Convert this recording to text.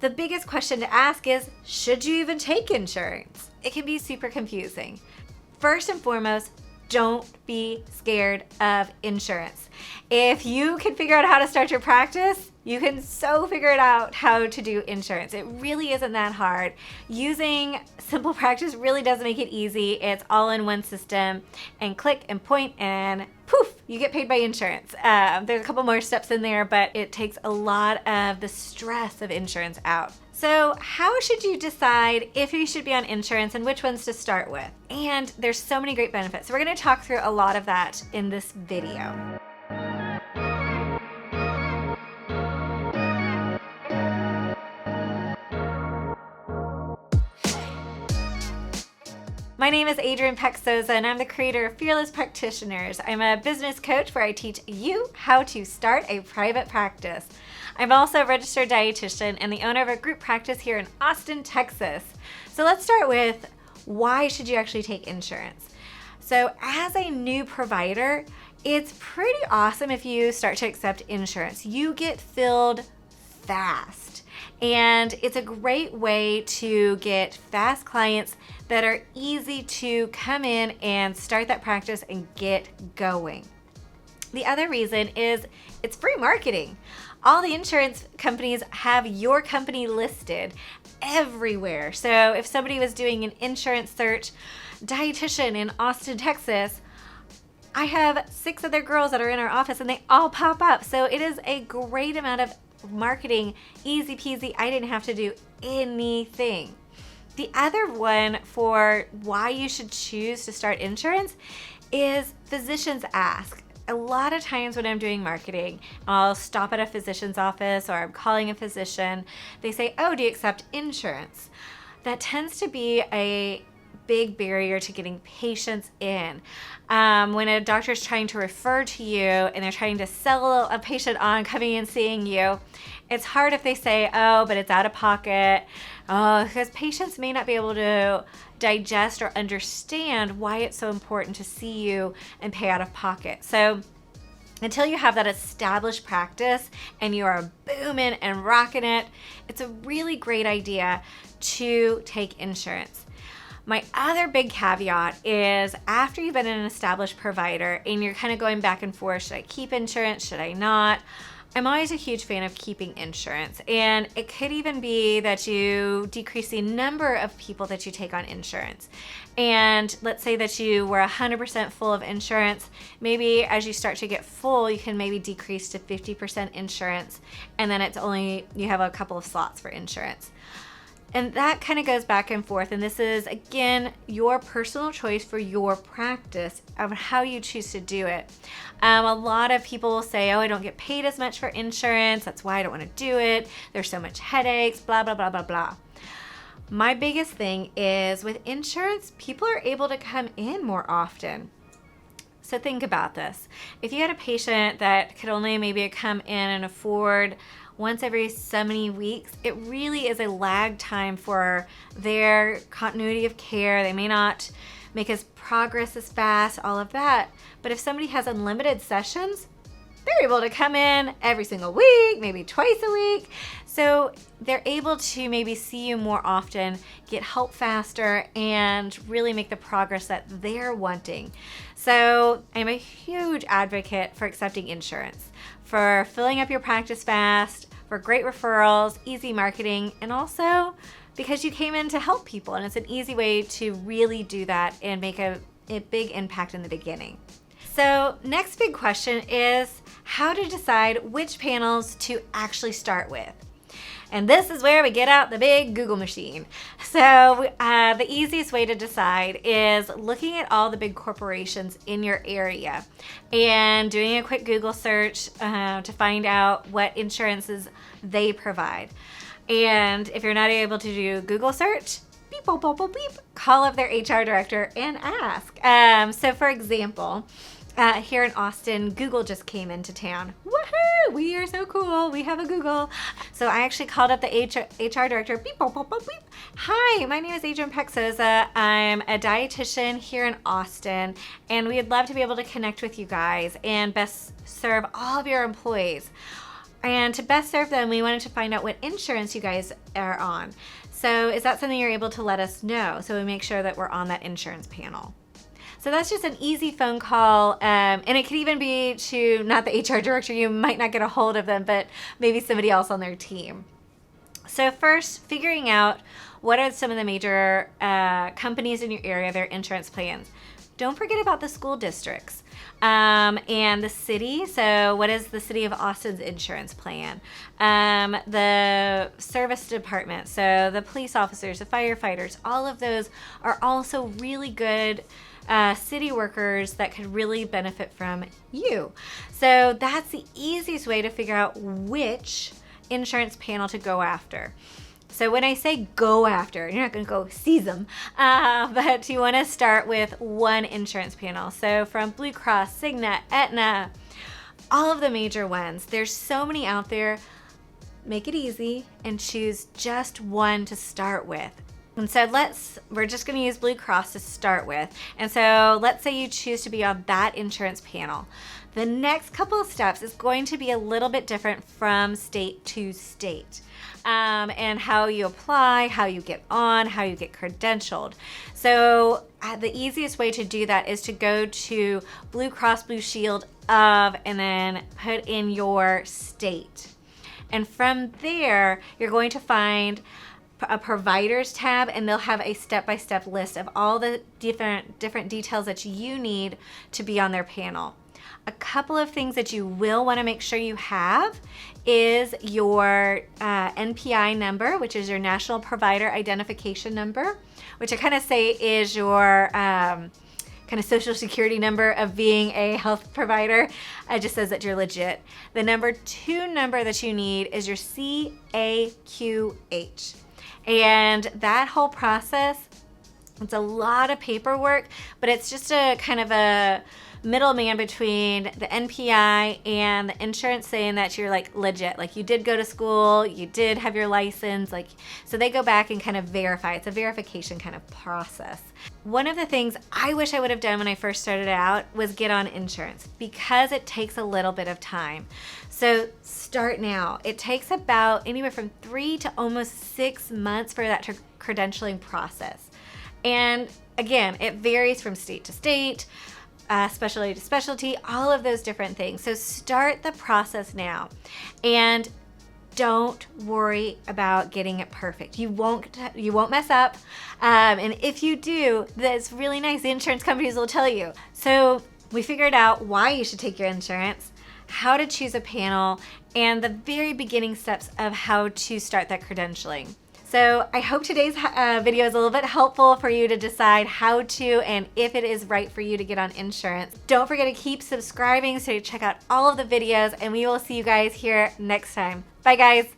the biggest question to ask is, should you even take insurance? It can be super confusing. First and foremost, don't be scared of insurance. If you can figure out how to start your practice, you can so figure it out how to do insurance. It really isn't that hard. Using SimplePractice really does make it easy. It's all in one system, and click and point and poof, you get paid by insurance. There's a couple more steps in there, but it takes a lot of the stress of insurance out. So how should you decide if you should be on insurance and which ones to start with? And there's so many great benefits. So we're going to talk through a lot of that in this video. My name is Adrien Paczosa, and I'm the creator of Fearless Practitioners. I'm a business coach where I teach you how to start a private practice. I'm also a registered dietitian and the owner of a group practice here in Austin, Texas. So let's start with, why should you actually take insurance? So as a new provider, it's pretty awesome if you start to accept insurance. You get filled fast. And it's a great way to get fast clients that are easy to come in and start that practice and get going. The other reason is it's free marketing. All the insurance companies have your company listed everywhere. So if somebody was doing an insurance search, dietitian in Austin, Texas, I have 6 other girls that are in our office and they all pop up. So it is a great amount of marketing, easy peasy. I didn't have to do anything. The other one for why you should choose to start insurance is physicians ask. A lot of times when I'm doing marketing, I'll stop at a physician's office or I'm calling a physician. They say, oh, do you accept insurance? That tends to be a big barrier to getting patients in. When a doctor is trying to refer to you and they're trying to sell a patient on coming and seeing you, it's hard if they say, oh, but it's out of pocket. Oh, because patients may not be able to digest or understand why it's so important to see you and pay out of pocket. So until you have that established practice and you are booming and rocking it, it's a really great idea to take insurance. My other big caveat is after you've been an established provider and you're kind of going back and forth, should I keep insurance, should I not? I'm always a huge fan of keeping insurance, and it could even be that you decrease the number of people that you take on insurance. And let's say that you were 100% full of insurance. Maybe as you start to get full, you can maybe decrease to 50% insurance, and then you have a couple of slots for insurance. And that kind of goes back and forth. And this is, again, your personal choice for your practice of how you choose to do it. A lot of people will say, oh, I don't get paid as much for insurance. That's why I don't want to do it. There's so much headaches, blah, blah, blah, blah, blah. My biggest thing is with insurance, people are able to come in more often. So think about this. If you had a patient that could only maybe come in and afford once every so many weeks, it really is a lag time for their continuity of care. They may not make as progress as fast, all of that. But if somebody has unlimited sessions, they're able to come in every single week, maybe twice a week. So they're able to maybe see you more often, get help faster, and really make the progress that they're wanting. So I'm a huge advocate for accepting insurance, for filling up your practice fast, for great referrals, easy marketing, and also because you came in to help people, and it's an easy way to really do that and make a big impact in the beginning. So next big question is how to decide which panels to actually start with. And this is where we get out the big Google machine. So the easiest way to decide is looking at all the big corporations in your area and doing a quick Google search to find out what insurances they provide. And if you're not able to do Google search, beep, boop, boop, boop, beep, call up their HR director and ask. So for example, here in Austin, Google just came into town. Woohoo! We are so cool. We have a Google. So I actually called up the HR director. Beep, boop, boop, boop, beep. Hi, my name is Adrien Paczosa. I'm a dietitian here in Austin, and we'd love to be able to connect with you guys and best serve all of your employees. And to best serve them, we wanted to find out what insurance you guys are on. So is that something you're able to let us know so we make sure that we're on that insurance panel? So that's just an easy phone call, and it could even be to not the HR director. You might not get a hold of them, but maybe somebody else on their team. So first, figuring out what are some of the major companies in your area, their insurance plans. Don't forget about the school districts and the city. So what is the City of Austin's insurance plan? The service department, so the police officers, the firefighters, all of those are also really good city workers that could really benefit from you. So that's the easiest way to figure out which insurance panel to go after. So when I say go after, you're not going to go seize them, but you want to start with one insurance panel. So from Blue Cross, Cigna, Aetna, all of the major ones. There's so many out there. Make it easy and choose just one to start with. And so we're just going to use Blue Cross to start with. And so let's say you choose to be on that insurance panel. The next couple of steps is going to be a little bit different from state to state. And how you apply, how you get on, how you get credentialed. So the easiest way to do that is to go to Blue Cross Blue Shield of, and then put in your state. And from there, you're going to find a providers tab, and they'll have a step-by-step list of all the different details that you need to be on their panel. A couple of things that you will want to make sure you have is your NPI number, which is your National Provider Identification Number, which I kind of say is your kind of social security number of being a health provider. It just says that you're legit. The number 2 number that you need is your CAQH. And that whole process, it's a lot of paperwork, but it's just a kind of a middleman between the NPI and the insurance, saying that you're like legit, like you did go to school, you did have your license, like, so they go back and kind of verify. It's a verification kind of process. One of the things I wish I would have done when I first started out was get on insurance, because it takes a little bit of time. So start now. It takes about anywhere from 3 to almost 6 months for that credentialing process. And again, it varies from state to state, specialty to specialty, all of those different things. So start the process now, and don't worry about getting it perfect. You won't mess up, and if you do, that's really nice. The insurance companies will tell you. So we figured out why you should take your insurance, how to choose a panel, and the very beginning steps of how to start that credentialing. So I hope today's video is a little bit helpful for you to decide how to and if it is right for you to get on insurance. Don't forget to keep subscribing so you check out all of the videos, and we will see you guys here next time. Bye guys.